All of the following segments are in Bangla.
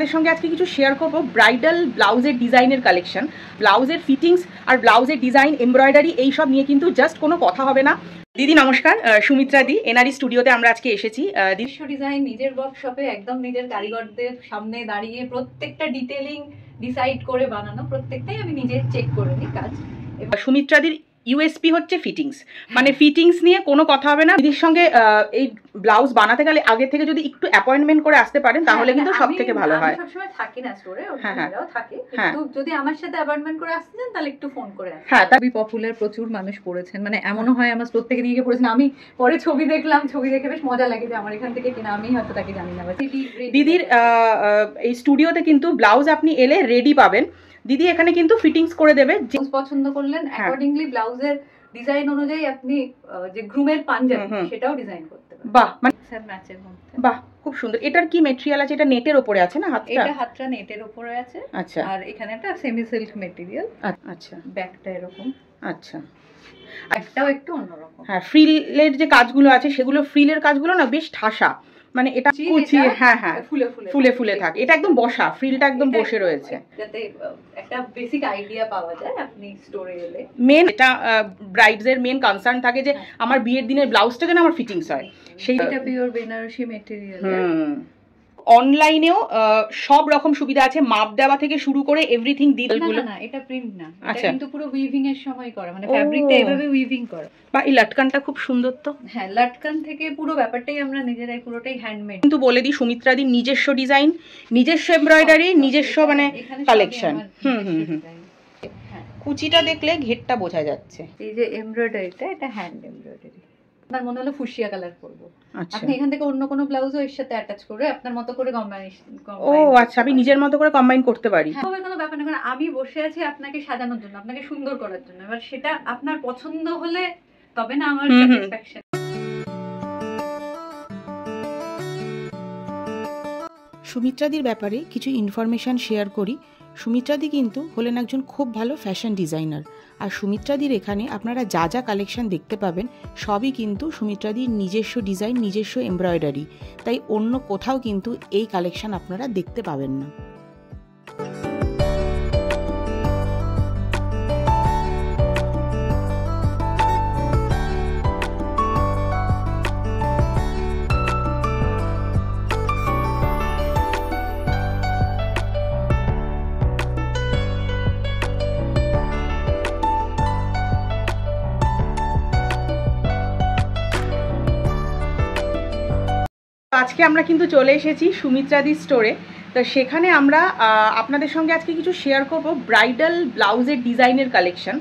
আপনাদের সঙ্গে আজকে কিছু শেয়ার করব ব্রাইডাল ব্লাউজের ডিজাইনের কালেকশন, ব্লাউজের ফিটিংস আর ব্লাউজের ডিজাইন, এমব্রয়ডারি এই সব নিয়ে কিন্তু জাস্ট কোনো কথা হবে না। দিদি নমস্কার, সুমিত্রা দি এনআরই স্টুডিওতে আমরা আজকে এসেছি। নিজস্ব ডিজাইন নিজের ওয়ার্কশপে একদম নিজের কারিগরদের সামনে দাঁড়িয়ে প্রত্যেকটা ডিটেইলিং ডিসাইড করে বানানো, প্রত্যেকটাই আমি নিজে চেক করে নিই কাজ। সুমিত্রা দির ইউএসপি হচ্ছে ফিটিংস, মানে ফিটিংস নিয়ে কোনো কথা হবে না। দিদির সঙ্গে এই ব্লাউজ বানাতে গেলে আগে থেকে যদি একটু অ্যাপয়েন্টমেন্ট করে আসতে পারেন তাহলে কিন্তু সব থেকে ভালো হয়। আমি সবসময় থাকি না স্টোরে, ওরাও থাকে, কিন্তু যদি আমার সাথে অ্যাপয়েন্টমেন্ট করে আসতে চান তাহলে একটু ফোন করে আসবেন। হ্যাঁ, খুবই পপুলার, প্রচুর মানুষ পড়েছেন, মানে এমনও হয় আমার প্রত্যেকে নিয়ে গিয়ে পড়েছেন। আমি পরে ছবি দেখলাম, ছবি দেখে বেশ মজা লাগে যে আমার এখান থেকে কিনা, আমি হয়তো তাকে জানি না। দিদির এই স্টুডিওতে কিন্তু ব্লাউজ আপনি এলে রেডি পাবেন। দিদি এখানে কিন্তু ফিটিংস করে দেবে, যে পছন্দ করলেন অ্যাকর্ডিংলি ব্লাউজের ডিজাইন অনুযায়ী আপনি যে গ্রুমের পাঞ্জাবি সেটাও ডিজাইন করতে পারেন। বাহ, মানে ম্যাচের মধ্যে। বাহ, খুব সুন্দর। এটার কি ম্যাটেরিয়াল আছে? এটা নেটের উপরে আছে না? এটা হাতটা নেটের উপরে আছে। আচ্ছা, আর এখানে একটা সেমি সিল্ক ম্যাটেরিয়াল। আচ্ছা, ব্যাকটা এরকম। আচ্ছা, একটাও একটু অন্যরকম। হ্যাঁ, ফ্রিলের যে কাজগুলো আছে সেগুলো, ফ্রিলের কাজগুলো না বেশ ঠাসা, মানে এটা কুচিয়ে হ্যাঁ ফুলে ফুলে থাকে। এটা একদম বসা, ফ্রিলটা একদম বসে রয়েছে, যাতে একটা বেসিক আইডিয়া পাওয়া যায় আপনি স্টোরে এলে। মেন এটা ব্রাইডসের মেন কনসার্ন থাকে যে আমার বিয়ের দিনের ব্লাউজটা যেন আমার ফিটিংস হয়। সেইটা পিওর বেনারসি ম্যাটেরিয়াল। অনলাইনেও সব রকম সুবিধা আছে, মাপ দেওয়া থেকে শুরু করে এভরিথিং ডিটেইলগুলো। না, এটা প্রিন্ট না, এটা কিন্তু পুরো উইভিং এর সময় করা, মানে ফ্যাব্রিকটা এভাবে উইভিং করা। বা এই লাটকানটা খুব সুন্দর তো। হ্যাঁ, লাটকান থেকে পুরো ব্যাপারটাই আমরা নিজেরাই, পুরোটাই হ্যান্ডমেড। কিন্তু বলে দিই, সুমিত্রা দির নিজস্ব ডিজাইন, নিজস্ব এমব্রয়ডারি, নিজস্ব মানে কালেকশন। কুচিটা দেখলে ঘেরটা বোঝা যাচ্ছে। এই যে এমব্রয়ডারিটা, এটা হ্যান্ড এমব্রয়ডারি। আমার মনে হলো ফুসিয়া কালার করব। আচ্ছা, আপনি এখান থেকে অন্য কোনো ব্লাউজও এর সাথে অ্যাটাচ করে আপনার মতো করে কম্বাইনেশন। ও আচ্ছা, আমি নিজের মতো করে কম্বাইন করতে পারি। হ্যাঁ, কোনো ব্যাপার না, কারণ আমি বসে আছি আপনাকে সাজানোর জন্য, আপনাকে সুন্দর করার জন্য। এবার সেটা আপনার পছন্দ হলে তবে না আমার স্যাটিসফ্যাকশন। সুমিত্রাদির ব্যাপারে কিছু ইনফরমেশান শেয়ার করি। সুমিত্রাদি কিন্তু হলেন একজন খুব ভালো ফ্যাশন ডিজাইনার, আর সুমিত্রাদির এখানে আপনারা যা যা কালেকশন দেখতে পাবেন সবই কিন্তু সুমিত্রাদির নিজস্ব ডিজাইন, নিজস্ব এমব্রয়ডারি, তাই অন্য কোথাও কিন্তু এই কালেকশন আপনারা দেখতে পাবেন না। আজকে আমরা কিন্তু চলে এসেছি সুমিত্রাদি স্টোরে। তো সেখানে আমরা আপনাদের সঙ্গে আজকে কিছু শেয়ার করব ব্রাইডাল ব্লাউজের ডিজাইনের কালেকশন।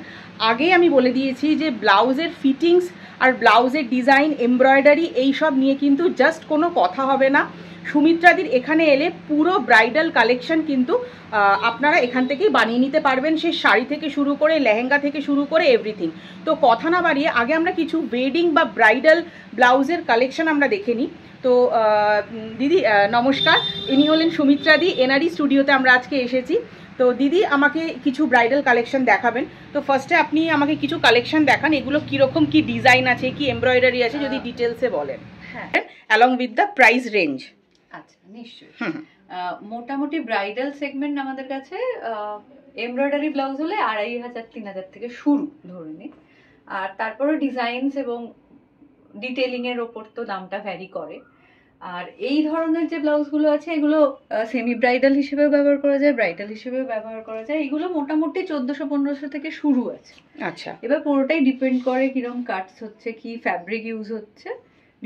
আগেই আমি বলে দিয়েছি যে ব্লাউজের ফিটিংস আর ব্লাউজের ডিজাইন, এমব্রয়ডারি এই সব নিয়ে কিন্তু জাস্ট কোনো কথা হবে না। সুমিত্রাদির এখানে এলে পুরো ব্রাইডাল কালেকশন কিন্তু আপনারা এখান থেকেই বানিয়ে নিতে পারবেন, সে শাড়ি থেকে শুরু করে লেহেঙ্গা থেকে শুরু করে এভরিথিং। তো কথা না বাড়িয়ে আগে আমরা কিছু ওয়েডিং বা ব্রাইডাল ব্লাউজের কালেকশন আমরা দেখে নিই। তো দিদি নমস্কার, ইনি হলেন সুমিত্রাদি, এনআরই স্টুডিওতে আমরা আজকে এসেছি। তো দিদি আমাকে কিছু ব্রাইডাল কালেকশন দেখাবেন। তো ফার্স্টে আপনি আমাকে কিছু কালেকশন দেখান, এগুলো কীরকম কি ডিজাইন আছে, কি এমব্রয়ডারি আছে, যদি ডিটেলসে বলেন। হ্যাঁ, along with the price range. আচ্ছা, নিশ্চয়ই। মোটামুটি ব্রাইডাল সেগমেন্ট আমাদের কাছে এমব্রয়ডারি ব্লাউজ হলে 2500-3000 থেকে শুরু ধরে নিই। আর তারপরে ডিজাইনস এবং ডিটেইলিং এর ওপর তো দামটা ভ্যারি করে। আর এই ধরনের যে ব্লাউজগুলো আছে এগুলো সেমি ব্রাইডাল হিসেবেও ব্যবহার করা যায়, ব্রাইডাল হিসেবেও ব্যবহার করা যায়। এগুলো মোটামুটি 1400-1500 থেকে শুরু আছে। আচ্ছা, এবার পুরোটাই ডিপেন্ড করে কিরকম কাটস হচ্ছে, কি ফ্যাব্রিক ইউজ হচ্ছে,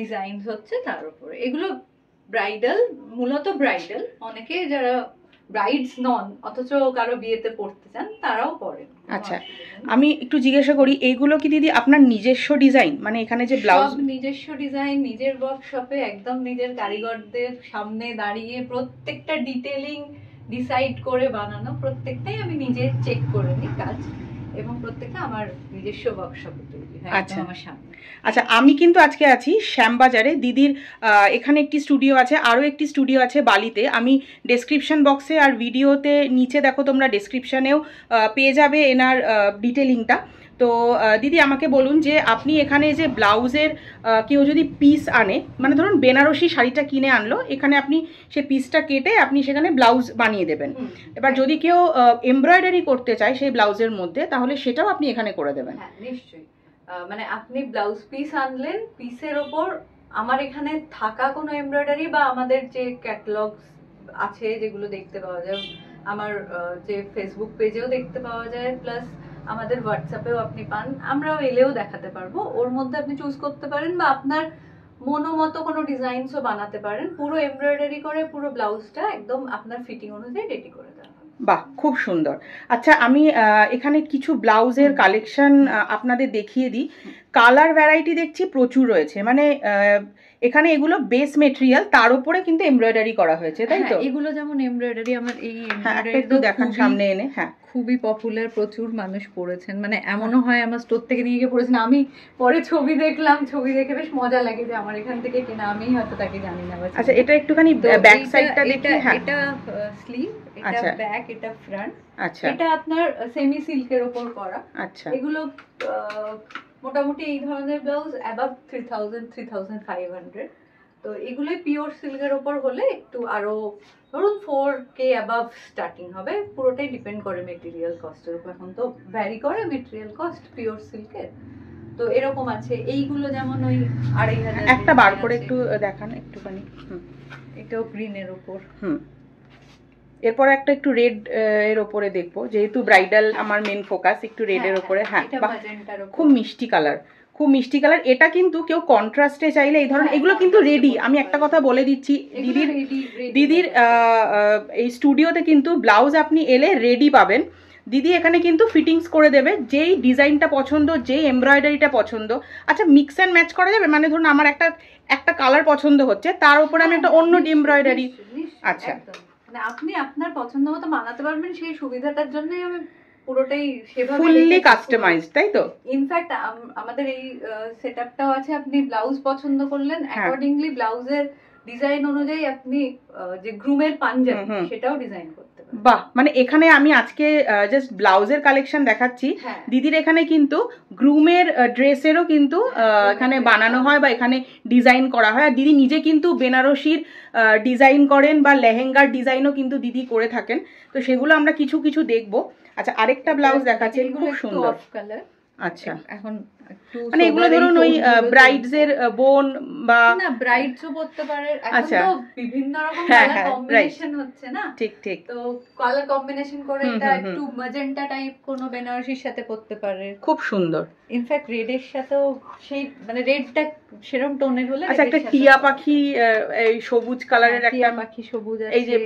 ডিজাইনস হচ্ছে তার উপরে। এগুলো ব্রাইডাল, মূলত ব্রাইডাল। অনেকে যারা ব্রাইডস নন অথচ কারো বিয়েতে পড়তে চান তারাও পড়েন। আচ্ছা, আমি একটু জিজ্ঞাসা করি, এইগুলো কি দিদি আপনার নিজস্ব ডিজাইন? মানে এখানে যে ব্লাউজ নিজস্ব ডিজাইন, নিজের ওয়ার্কশপে একদম নিজের কারিগরদের সামনে দাঁড়িয়ে প্রত্যেকটা ডিটেইলিং ডিসাইড করে বানানো, প্রত্যেকটাই আমি নিজে চেক করে নিই কাজ, এবং প্রত্যেকটা আমার নিজস্ব ওয়ার্কশপে তৈরি হয় আমার সামনে। আচ্ছা, আমি কিন্তু আজকে আছি শ্যামবাজারে। দিদির এখানে একটি স্টুডিও আছে, আরও একটি স্টুডিও আছে বালিতে। আমি ডেসক্রিপশন বক্সে আর ভিডিওতে নিচে দেখো তোমরা ডেসক্রিপশানেও পেয়ে যাবে এনার ডিটেলিংটা। তো দিদি আমাকে বলুন যে আপনি এখানে যে ব্লাউজের কেউ যদি পিস আনে, মানে ধরুন বেনারসি শাড়িটা কিনে আনলো, এখানে আপনি সেই পিসটা কেটে আপনি সেখানে ব্লাউজ বানিয়ে দেবেন। এবার যদি কেউ এমব্রয়ডারি করতে চায় সেই ব্লাউজের মধ্যে, তাহলে সেটাও আপনি এখানে করে দেবেন। হ্যাঁ নিশ্চয়ই, মানে আপনি ব্লাউজ পিস আনলেন, পিসের ওপর আমার এখানে থাকা কোনো এমব্রয়ডারি বা আমাদের যে ক্যাটালগ আছে যেগুলো দেখতে পাওয়া যায়, আমার যে ফেসবুক পেজেও দেখতে পাওয়া যায়, প্লাস আমাদের হোয়াটসঅ্যাপেও আপনি পান, আমরাও এলেও দেখাতে পারবো। ওর মধ্যে আপনি চুজ করতে পারেন বা আপনার মনোমতো কোনো ডিজাইনসও বানাতে পারেন। পুরো এমব্রয়ডারি করে পুরো ব্লাউজটা একদম আপনার ফিটিং অনুযায়ী রেডি করে দেওয়া। বাহ, খুব সুন্দর। আচ্ছা, আমি এখানে কিছু ব্লাউজের কালেকশন আপনাদের দেখিয়ে দিই। কালার ভ্যারাইটি দেখছি প্রচুর রয়েছে, মানে এখানে এগুলো বেস মেটেরিয়াল, তার উপরে কিন্তু এমব্রয়ডারি করা হয়েছে, তাই তো? এগুলো যেমন এমব্রয়ডারি, আমার এই একটু দেখান সামনে এনে। হ্যাঁ, খুবই পপুলার, প্রচুর মানুষ পড়েছেন, মানে এমনও হয় আমার স্টোর থেকে নিয়ে গিয়ে পড়েছেন। আমি পরে ছবি দেখলাম, ছবি দেখে বেশ মজা লাগে যে আমার এখান থেকে কেনা, আমি হয়তো তাকে জানি না। আচ্ছা, এটা একটুখানি ব্যাক সাইডটা দেখি। হ্যাঁ, এটা স্লিভ, এটা ব্যাক, এটা ফ্রন্ট। আচ্ছা, এটা আপনার সেমি সিল্কের উপর করা। আচ্ছা, এগুলো মোটামুটি এই ধরনের ব্লাউজ অ্যাবাভ 3000-3500। তো এগুলোই পিওর সিল্কের উপর হলে একটু আরো ধরুন 4K অ্যাবাভ স্টার্টিং হবে। পুরোটাই ডিপেন্ড করে মেটেরিয়াল কস্টের উপর। এখন তো ভ্যারি করে মেটেরিয়াল কস্ট পিওর সিল্কের। তো এরকম আছে। এইগুলো যেমন ওই 2500। একটা বার করে একটু দেখান একটুখানি। এটাও গ্রিনের উপর। এরপর একটা একটু রেড এর উপরে দেখবো, যেহেতু ব্রাইডাল আমার মেন ফোকাস, একটু রেড এর উপরে। হ্যাঁ, খুব মিষ্টি কালার, খুব মিষ্টি কালার। এটা কিন্তু কেউ কন্ট্রাস্টে চাইলে এই ধরনের, এগুলো কিন্তু রেডি। আমি একটা কথা বলে দিচ্ছি, দিদির এই স্টুডিওতে কিন্তু ব্লাউজ আপনি এলে রেডি পাবেন। দিদি এখানে কিন্তু ফিটিংস করে দেবে, যেই ডিজাইনটা পছন্দ, যেই এমব্রয়ডারিটা পছন্দ। আচ্ছা, মিক্স অ্যান্ড ম্যাচ করা যাবে, মানে ধরুন আমার একটা কালার পছন্দ হচ্ছে, তার উপরে আমি একটা অন্য এমব্রয়ডারি। আচ্ছা, আপনি আপনার পছন্দ মতো বানাতে পারবেন, সেই সুবিধাটার জন্যই আমি পুরোটাই সেভাবে ফুললি কাস্টমাইজড, তাই তো? ইনফ্যাক্ট আমাদের এই সেটআপটাও আছে, আপনি ব্লাউজ পছন্দ করলেন, অ্যাকর্ডিংলি ব্লাউজের ডিজাইন অনুযায়ী আপনি যে গ্রুমের পাঞ্জাবি সেটাও ডিজাইন করতে পারেন। বাহ, মানে এখানে আমি আজকে জাস্ট ব্লাউজের কালেকশন দেখাচ্ছি। দিদির এখানে কিন্তু গ্রুমের ড্রেসেরও কিন্তু এখানে বানানো হয় বা এখানে ডিজাইন করা হয়। আর দিদি নিজে কিন্তু বেনারসির ডিজাইন করেন বা লেহেঙ্গার ডিজাইনও কিন্তু দিদি করে থাকেন। তো সেগুলো আমরা কিছু কিছু দেখবো। আচ্ছা, আরেকটা ব্লাউজ দেখাচ্ছি, খুব সুন্দর। আচ্ছা, এখন মানে এগুলো ধরুন ওই ব্রাইডস এর বোন বা না, ব্রাইডসও পড়তে পারে। এখন তো বিভিন্ন রকম কালার কম্বিনেশন হচ্ছে না? ঠিক ঠিক। তো কালার কম্বিনেশন করে এটা একটু ম্যাজেন্টা টাইপ কোনো বেনারসির সাথে পড়তে পারে, খুব সুন্দর। ইনফ্যাক্ট রেডের সাথেও সেই, মানে রেডটা সেরকম টোনের হলে। আচ্ছা, একটা টিয়া পাখি, এই সবুজ কালারের একটা টিয়া পাখি সবুজ আছে, এই যে।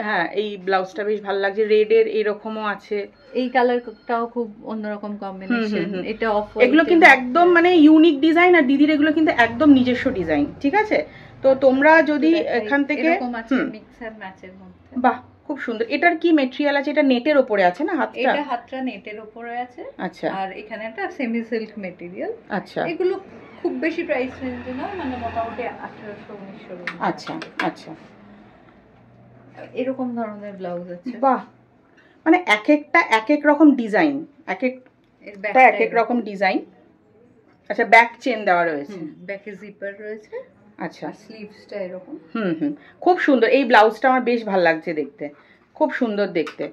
হ্যাঁ, এই ব্লাউজটা বেশ ভালো লাগছে, রেড এর এরকমও আছে। এই কালারটাও খুব অন্যরকম কম্বিনেশন। এটা অফ, এগুলো কিন্তু একদম মানে ইউনিক ডিজাইন, আর দিদির এগুলো কিন্তু একদম নিজস্ব ডিজাইন। ঠিক আছে, তো তোমরা যদি এখান থেকে মিক্সার ম্যাচের মধ্যে। বাহ, খুব সুন্দর। এটার কি মেটেরিয়াল আছে? এটা নেটের উপরে আছে না? হাতটা নেটের উপরে আছে। আচ্ছা, আর এখানে একটা সেমি সিল্ক মেটেরিয়াল। আচ্ছা, এগুলো খুব বেশি প্রাইস রেঞ্জে না, মানে মোটামুটি 1800-1900। আচ্ছা আচ্ছা, এরকম ধরনের ব্লাউজ আছে। বাহ, মানে এক একটা এক এক রকম ডিজাইন, এক এক রকম ডিজাইন। আচ্ছা, ব্যাক চেন দেওয়া রয়েছে, ব্যাকে জিপার রয়েছে। আচ্ছা, স্লিভসটা এরকম। খুব সুন্দর। এই ব্লাউজটা আমার বেশ ভালো লাগছে দেখতে, খুব সুন্দর দেখতে।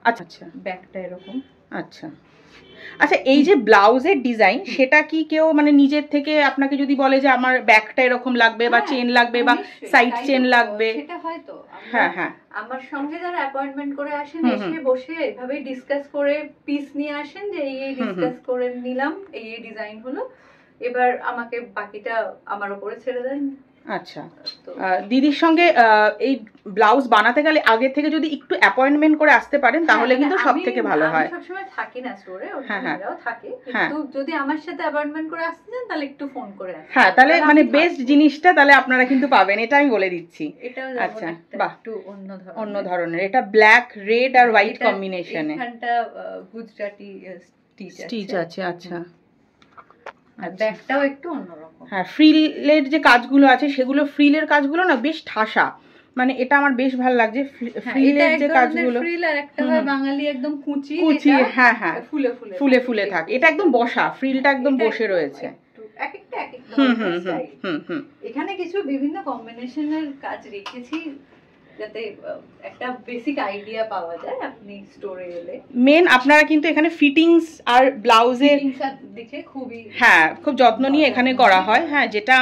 আচ্ছা আচ্ছা, ব্যাকটা এরকম। আচ্ছা আচ্ছা, এই যে ব্লাউজের ডিজাইন, সেটা কি কেউ মানে নিজের থেকে আপনাকে যদি বলে যে আমার ব্যাকটা এরকম লাগবে বা চেন লাগবে বা সাইড চেন লাগবে, সেটা হয়তো। হ্যাঁ হ্যাঁ, আমার সঙ্গে যারা অ্যাপয়েন্টমেন্ট করে আসেন, এসে বসে এভাবে ডিসকাস করে পিস নিয়ে আসেন যে এই ডিসকাস করে নিলাম, এই ডিজাইন হলো, এবার আমাকে বাকিটা আমার উপরে ছেড়ে দেন। আচ্ছা, দিদির সঙ্গে এই ব্লাউজ বানাতে গেলে আগে থেকে যদি একটু অ্যাপয়েন্টমেন্ট করে আসতে পারেন তাহলে কিন্তু সবথেকে ভালো হয়। আমি সবসময় থাকি না স্টোরে, ওরাও থাকে, কিন্তু যদি আমার সাথে অ্যাপয়েন্টমেন্ট করে আসতে চান তাহলে একটু ফোন করে আসবেন। হ্যাঁ, তাহলে মানে বেস্ট জিনিসটা তাহলে আপনারা কিন্তু পাবেন, এটা আমি বলে দিচ্ছি। আচ্ছা, বাহ, একটু অন্য ধরনের। এটা ব্ল্যাক, রেড আর হোয়াইট কম্বিনেশনে। এখানটা গুজরাটি স্টিচ আছে। আচ্ছা ব্যাকটাও একটু অন্যরকম। হ্যাঁ, ফ্রিলের যে কাজগুলো আছে সেগুলো, ফ্রিলের কাজগুলো না বেশ ঠাসা, মানে এটা আমার বেশ ভালো লাগছে। ফ্রিলের যে কাজগুলো, ফ্রিল আর একটা হয় বাঙালি একদম কুচি, হ্যাঁ হ্যাঁ, ফুলে ফুলে ফুলে থাকে, এটা একদম বসা, ফ্রিলটা একদম বসে রয়েছে। এখানে কিছু বিভিন্ন কম্বিনেশনের কাজ রেখেছি যাতে একটা বেসিক আইডিয়া পাওয়া যায় আপনি স্টোরে এলে। মেন আপনারা কিন্তু এখানে ফিটিংস আর ব্লাউজের দিকে খুবই, হ্যাঁ, খুব যত্ন নিয়ে এখানে করা হয়। হ্যাঁ, যেটা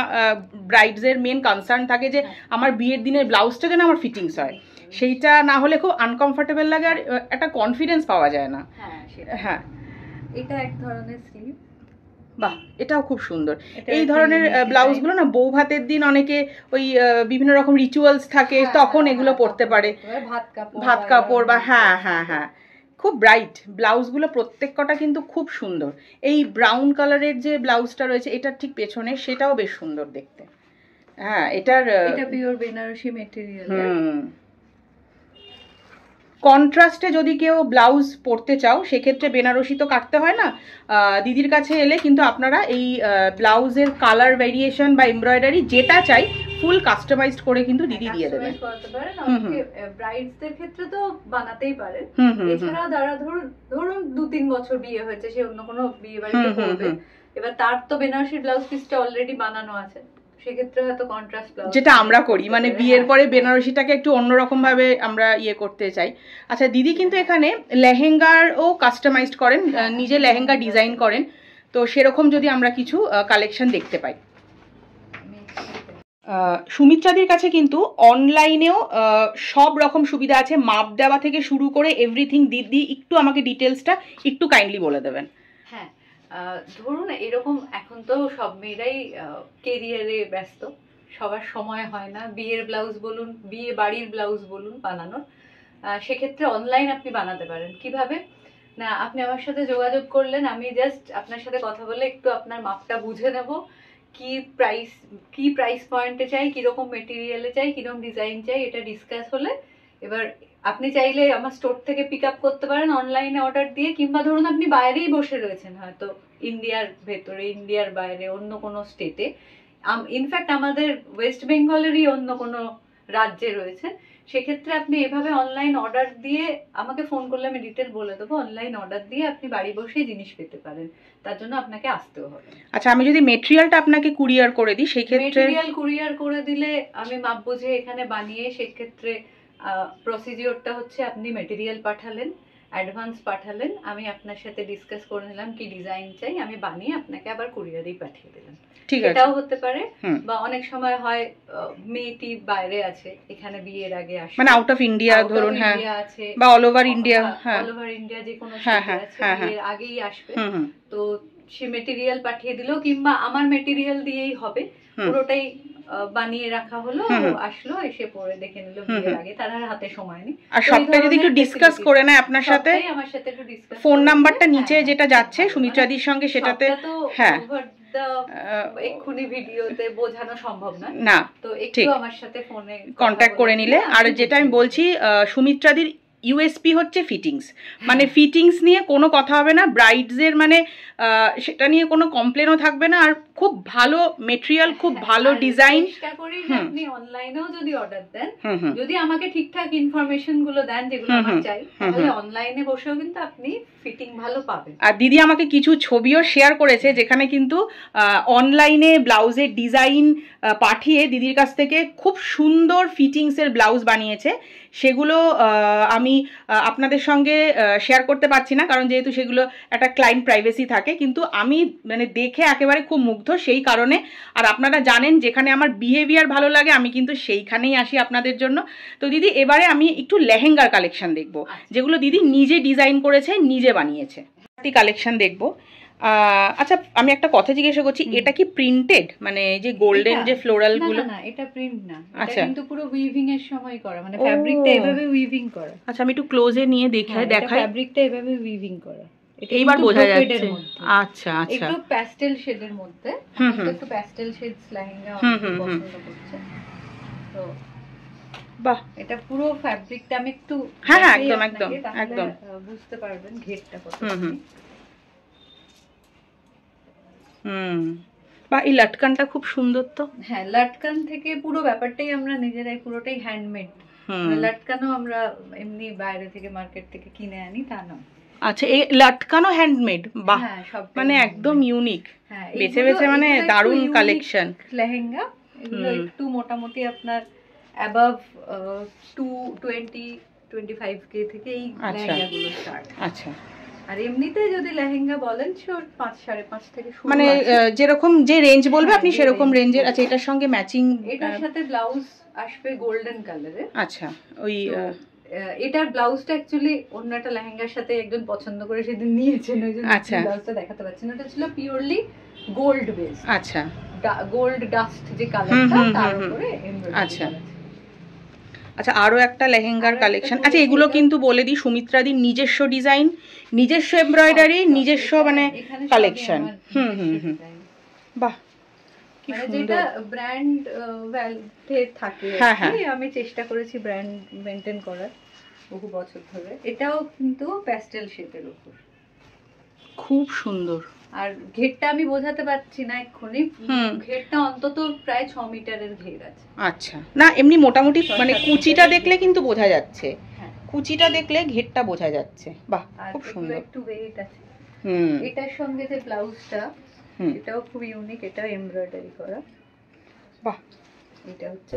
ব্রাইডসের মেন কনসার্ন থাকে যে আমার বিয়ের দিনের ব্লাউজটা যেন আমার ফিটিংস হয়, সেইটা না হলে খুব আনকমফোর্টেবল লাগে আর একটা কনফিডেন্স পাওয়া যায় না। হ্যাঁ, এটা এক ধরনের স্লিভ। বাহ, এটাও খুব সুন্দর। এই ধরনের ব্লাউজগুলো না বউ ভাতের দিন অনেকে ওই বিভিন্ন রকম রিচুয়ালস থাকে তখন এগুলো পরতে পারে, ভাত কাপড় বা, হ্যাঁ হ্যাঁ হ্যাঁ, খুব ব্রাইট ব্লাউজগুলো প্রত্যেক কটা কিন্তু খুব সুন্দর। এই ব্রাউন কালারের যে ব্লাউজটা রয়েছে এটার ঠিক পেছনে, সেটাও বেশ সুন্দর দেখতে। হ্যাঁ, এটা পিওর বেনারসি মেটেরিয়াল। কন্ট্রাস্টে যদি কেউ ব্লাউজ পরতে চাও সেক্ষেত্রে বেনারসি তো কাটতে হয় না, দিদির কাছে এলে কিন্তু আপনারা এই ব্লাউজের কালার ভেরিয়েশন বা এমব্রয়ডারি যেটা চাই ফুল কাস্টমাইজড করে কিন্তু দিদি দিয়ে দেবেন। ব্রাইডসদের ক্ষেত্রে তো বানাতেই পারেন, এছাড়া যারা ধরুন 2-3 বছর বিয়ে হয়েছে, সে অন্য কোনো বিয়ে বাড়িতে করবে, এবার তার তো বেনারসি ব্লাউজ পিসটা অলরেডি বানানো আছে, সেক্ষেত্রে হয়তো কন্ট্রাস্ট ব্লাউজ, যেটা আমরা করি, মানে বিয়ের পরে বেনারসিটাকে একটু অন্যরকম ভাবে আমরা করতে চাই। আচ্ছা, দিদি কিন্তু এখানে লেহেঙ্গারও কাস্টমাইজড করেন, নিজে লেহেঙ্গা ডিজাইন করেন, তো সেরকম যদি আমরা কিছু কালেকশন দেখতে পাই। সুমিত্রাদির কাছে কিন্তু অনলাইনেও সব রকম সুবিধা আছে, মাপ দেওয়া থেকে শুরু করে এভরিথিং। দিদি একটু আমাকে ডিটেলসটা একটু কাইন্ডলি বলে দেবেন। হ্যাঁ, ধরুন এরকম এখন তো সব মেয়েরাই কেরিয়ারে ব্যস্ত, সবার সময় হয় না বিয়ের ব্লাউজ বলুন, বিয়ে বাড়ির ব্লাউজ বলুন বানানোর, সেক্ষেত্রে অনলাইন আপনি বানাতে পারেন। কিভাবে না, আপনি আমার সাথে যোগাযোগ করলেন, আমি জাস্ট আপনার সাথে কথা বলে একটু আপনার মাপটা বুঝে নেব, কি প্রাইস পয়েন্টে চাই, কিরকম মেটেরিয়ালে চাই, কিরকম ডিজাইন চাই, এটা ডিসকাস হলে এবার আপনি চাইলে আমার স্টোর থেকে পিক আপ করতে পারেন অনলাইনে অর্ডার দিয়ে, কিংবা ধরুন আপনি বাইরেই বসে রয়েছেন, হয়তো ইন্ডিয়ার ভেতরে, ইন্ডিয়ার বাইরে অন্য কোনো স্টেটে, ইনফ্যাক্ট আমাদের ওয়েস্ট বেঙ্গলেরই অন্য কোনো রাজ্যে রয়েছে, সেক্ষেত্রে আপনি এভাবে অনলাইন অর্ডার দিয়ে আমাকে ফোন করলে আমি ডিটেল বলে দেবো। অনলাইন অর্ডার দিয়ে আপনি বাড়ি বসেই জিনিস পেতে পারেন, তার জন্য আপনাকে আসতেও হবে। আচ্ছা, আমি যদি মেটেরিয়ালটা আপনাকে কুরিয়ার করে দিই সেই ক্ষেত্রে? মেটেরিয়াল কুরিয়ার করে দিলে আমি মাপ বুঝে এখানে বানিয়ে, সেক্ষেত্রে প্রসিডিওরটা হচ্ছে আপনি মেটেরিয়াল পাঠালেন, অ্যাডভান্স পাঠালেন, আমি আপনার সাথে ডিসকাস করে নিলাম কি ডিজাইন চাই, আমি বানিয়ে আপনাকে আবার কুরিয়ারেই পাঠিয়ে দিলাম। ঠিক আছে, এটাও হতে পারে। বা অনেক সময় হয় মেয়েটি বাইরে আছে, এখানে বিয়ের আগে আসে, মানে আউট অফ ইন্ডিয়া ধরুন, হ্যাঁ, বা অল ওভার ইন্ডিয়া, হ্যাঁ, অল ওভার ইন্ডিয়া যে কোনো স্টেটে আছে, বিয়ের আগেই আসবে, তো সে মেটেরিয়াল পাঠিয়ে দিল, কিংবা আমার মেটেরিয়াল দিয়েই হবে, পুরোটাই বানিয়ে রাখা হলো, আসলো, এসে পরে দেখে নিল বিয়ের আগে, তার হাতে সময় নেই। আর সবটা যদি একটু ডিসকাস করে নেয় আপনার সাথে, আমার সাথে একটু ডিসকাস, ফোন নাম্বারটা নিচে যেটা যাচ্ছে সুমিত্রাদির সঙ্গে, সেটাতে, হ্যাঁ, এক্ষুনি ভিডিওতে বোঝানো সম্ভব না, তো একটু আমার সাথে ফোনে কন্ট্যাক্ট করে নিলে। আর যেটা আমি বলছি, সুমিত্রাদির ইউএসপি হচ্ছে ফিটিংস, মানে ফিটিংস নিয়ে কোনো কথা হবে না, ব্রাইডসের মানে সেটা নিয়ে কোনো কমপ্লেনও থাকবে না, আর খুব ভালো মেটেরিয়াল, খুব ভালো ডিজাইন। চেষ্টা করি যে আপনি অনলাইনেও যদি অর্ডার দেন, যদি আমাকে ঠিকঠাক ইনফরমেশন গুলো দেন যেগুলো আমার চাই, তাহলে অনলাইনে বসেও কিন্তু আপনি ফিটিং ভালো পাবেন। আর দিদি আমাকে কিছু ছবিও শেয়ার করেছে, যেখানে কিন্তু অনলাইনে ব্লাউজের ডিজাইন পাঠিয়ে দিদির কাছ থেকে খুব সুন্দর ফিটিংসের ব্লাউজ বানিয়েছে। সেগুলো আমি আপনাদের সঙ্গে শেয়ার করতে পারছি না, কারণ যেহেতু সেগুলো একটা ক্লায়েন্ট প্রাইভেসি থাকে, কিন্তু আমি মানে দেখে একেবারে খুব মুগ্ধ সেই কারণে। আর আপনারা জানেন যেখানে আমার বিহেভিয়ার ভালো লাগে আমি কিন্তু সেইখানেই আসি আপনাদের জন্য। তো দিদি, এবারে আমি একটু লেহেঙ্গার কালেকশন দেখবো, যেগুলো দিদি নিজে ডিজাইন করেছে, নিজে বানিয়েছে, কালেকশন দেখবো। আচ্ছা, আমি একটা কথা জিজ্ঞাসা করছি, এটা কি প্রিন্টেড, মানে যে গোল্ডেন যে ফ্লোরাল গুলো? না, এটা প্রিন্ট না, এটা কিন্তু পুরো উইভিং এর সময় করা, মানে ফ্যাব্রিকটা এভাবে উইভিং করা। আচ্ছা, আমি একটু ক্লোজে নিয়ে দেখাই। ফ্যাব্রিকটা এভাবে উইভিং করা, এইবার বোঝা যাচ্ছে। আচ্ছা আচ্ছা, একটু প্যাস্টেল শেডের মধ্যে, একটু প্যাস্টেল শেডস লেহেঙ্গা পছন্দ করছে তো। বাহ, এটা পুরো ফ্যাব্রিকটা আমি একটু, হ্যাঁ একদম একদম একদম বুঝতে পারবেন ঘেরটা কত। বা এই লাটকানটা খুব সুন্দর তো। হ্যাঁ, লাটকান থেকে পুরো ব্যাপারটাই আমরা নিজেরাই, পুরোটাই হ্যান্ডমেড। লাটকানও আমরা এমনি বাইরে থেকে মার্কেট থেকে কিনে আনি তা না। আচ্ছা, এই লাটকানও হ্যান্ডমেড? বাহ, মানে একদম ইউনিক। বেছে বেছে মানে দারুণ কালেকশন। লেহেঙ্গা এগুলো একটু মোটামুটি আপনার অ্যাবাভ 220-25K থেকে এই লেহেঙ্গাগুলো স্টার্ট। আচ্ছা, আর এমনিতে যদি লেহেঙ্গা বলেন শিওর 5-5.5 থেকে শুরু, মানে যেরকম যে রেঞ্জ বলবে আপনি সেরকম রেঞ্জের। আচ্ছা, এটার সঙ্গে ম্যাচিং, এটার সাথে ব্লাউজ আসবে গোল্ডেন কালারে। আচ্ছা, ওই এটার ব্লাউজটা অ্যাকচুয়ালি অন্য একটা লেহেঙ্গার সাথে একজন পছন্দ করে সেদিন নিয়েছেন, ওই জন্য ব্লাউজটা দেখাতে পাচ্ছি না। এটা ছিল পিওরলি গোল্ড বেস। আচ্ছা, গোল্ড ডাস্ট যে কালারটা, তার উপরে এমব্রয়ডারি। আচ্ছা আচ্ছা, আরো একটা লেহেঙ্গার কালেকশন। আচ্ছা, এগুলো কিন্তু বলে দিই সুমিত্রাদির নিজস্ব ডিজাইন, নিজস্ব এমব্রয়ডারি, নিজস্ব মানে কালেকশন। বাহ, কি সুন্দর। যেটা ব্র্যান্ড ভ্যালুতে থাকে, আমি চেষ্টা করেছি ব্র্যান্ড মেইনটেইন করার বহু বছর ধরে। এটাও কিন্তু প্যাস্টেল শেডের উপর, খুব সুন্দর। আর ঘেরটা আমি বোঝাতে পারছি না এক্ষুনি, ঘেরটা অন্তত প্রায় 6 মিটারের ঘের আছে। আচ্ছা, না এমনি মোটামুটি মানে কুচিটা দেখলে কিন্তু বোঝা যাচ্ছে, কুচিটা দেখলে ঘেরটা বোঝা যাচ্ছে। বাহ, খুব সুন্দর। একটু ওয়েট আছে। এটার সঙ্গে যে ব্লাউজটা, এটাও খুব ইউনিক, এটা এমব্রয়ডারি করা। বাহ, এটা হচ্ছে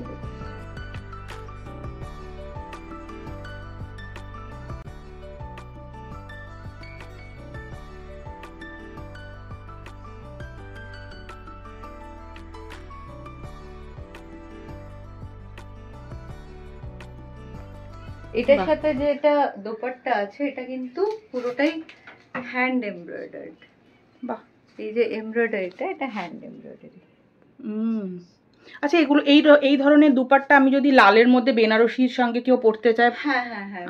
এটার সাথে যে এটা দোপাট্টা আছে, এটা কিন্তু পুরোটাই হ্যান্ড এমব্রয়ডার্ড। বাহ, এই যে এমব্রয়ডারিটা, এটা হ্যান্ড এমব্রয়ডারি। আচ্ছা, এগুলো এই ধরনের দুপাট্টা আমি যদি লালের মধ্যে বেনারসির সঙ্গে কেউ পড়তে চায়, হ্যাঁ হ্যাঁ হ্যাঁ,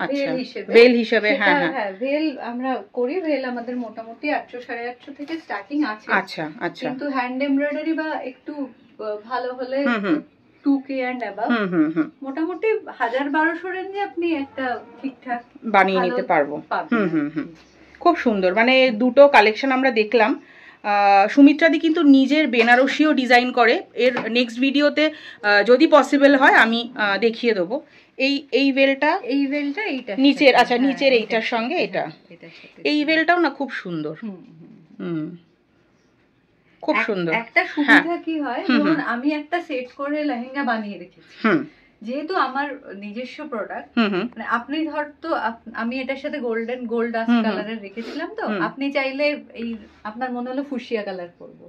ভেল হিসেবে, হ্যাঁ হ্যাঁ, ভেল আমরা করি। ভেল আমাদের মোটামুটি 800-850 থেকে স্টার্টিং আছে। আচ্ছা আচ্ছা, কিন্তু হ্যান্ড এমব্রয়ডারি বা একটু ভালো হলে 2K and above, মোটামুটি 1000-1200 রেঞ্জে আপনি একটা ঠিকঠাক বানিয়ে নিতে পারবো। খুব সুন্দর, মানে দুটো কালেকশন আমরা দেখলাম। সুমিত্রাদি কিন্তু নিজের বেনারসিও ডিজাইন করে। এর নেক্সট ভিডিওতে যদি পসিবল হয় আমি দেখিয়ে দেবো। এই ভেলটা এইটা নিচের, আচ্ছা নিচের এইটার সঙ্গে এটা, এই ভেলটাও না খুব সুন্দর। খুব সুন্দর। একটা সুবিধা কি হয়, ধরুন আমি একটা সেট করে লেহেঙ্গা বানিয়ে রেখেছি, যেহেতু আমার নিজস্ব প্রোডাক্ট, মানে আপনি ধর তো আমি এটার সাথে গোল্ড ডাস্ট কালারের রেখেছিলাম, তো আপনি চাইলে এই আপনার মনে হলো ফুশিয়া কালার করবো,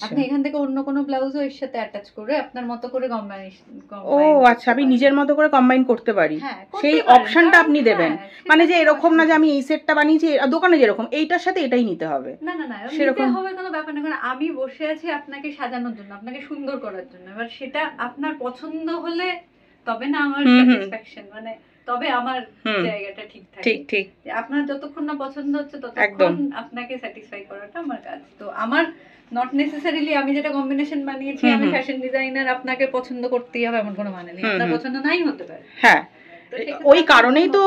আপনি এখান থেকে অন্য কোনো ব্লাউজও এর সাথে অ্যাটাচ করে আপনার মতো করে কম্বাইনেশন। ও আচ্ছা, আমি নিজের মতো করে কম্বাইন করতে পারি, সেই অপশনটা আপনি দেবেন। মানে যে এরকম না যে আমি এই সেটটা বানিয়েছি দোকানে যেরকম এইটার সাথে এটাই নিতে হবে, না না না, সেরকম হবে কোনো ব্যাপার না। কারণ আমি বসে আছি আপনাকে সাজানোর জন্য, আপনাকে সুন্দর করার জন্য। এবার সেটা আপনার পছন্দ হলে তবে না আমার স্যাটিসফ্যাকশন, মানে তবে আমার জায়গাটা ঠিক থাকে। ঠিক ঠিক, আপনার যতক্ষণ না পছন্দ হচ্ছে ততক্ষণ আপনাকে স্যাটিসফাই করাটা আমার কাজ। তো আমার নট নেসেসারিলি আমি যেটা কম্বিনেশন বানিয়েছি, আমি ফ্যাশন ডিজাইনার, আপনাকে পছন্দ করতেই হবে এমন কোনো মানে নেই, আপনার পছন্দ নাই হতে পারে। হ্যাঁ, ওই কারণেই তো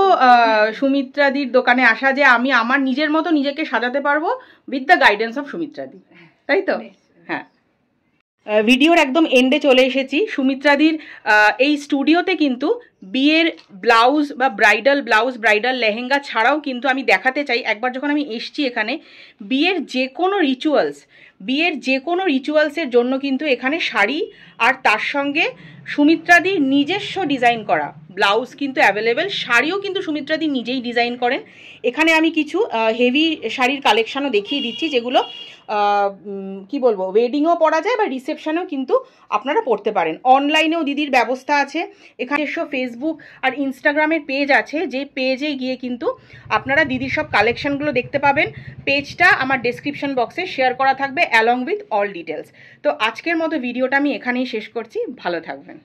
সুমিত্রাদির দোকানে আসা, যে আমি আমার নিজের মতো নিজেকে সাজাতে পারবো উইথ দ্য গাইডেন্স অফ সুমিত্রাদি, তাই তো? হ্যাঁ, ভিডিওর একদম এন্ডে চলে এসেছি। সুমিত্রাদির এই স্টুডিওতে কিন্তু বিয়ের ব্লাউজ বা ব্রাইডাল ব্লাউজ, ব্রাইডাল লেহেঙ্গা ছাড়াও কিন্তু আমি দেখাতে চাই, একবার যখন আমি এসছি এখানে, বিয়ের যে কোনো রিচুয়ালসের জন্য কিন্তু এখানে শাড়ি আর তার সঙ্গে সুমিত্রাদির নিজস্ব ডিজাইন করা ব্লাউজ কিন্তু অ্যাভেলেবেল। শাড়িও কিন্তু সুমিত্রাদি নিজেই ডিজাইন করেন। এখানে আমি কিছু হেভি শাড়ির কালেকশানও দেখিয়ে দিচ্ছি, যেগুলো কি বলবো, ওয়েডিংও পরা যায় বা রিসেপশনেও কিন্তু আপনারা পড়তে পারেন। অনলাইনেও দিদির ব্যবস্থা আছে। এখানে ফেসবুক আর ইনস্টাগ্রামের পেজ আছে, যে পেজে গিয়ে কিন্তু আপনারা দিদির সব কালেকশানগুলো দেখতে পাবেন। পেজটা আমার ডেসক্রিপশন বক্সে শেয়ার করা থাকবে অ্যালং উইথ অল ডিটেলস। তো আজকের মতো ভিডিওটা আমি এখানেই শেষ করছি, ভালো থাকবেন।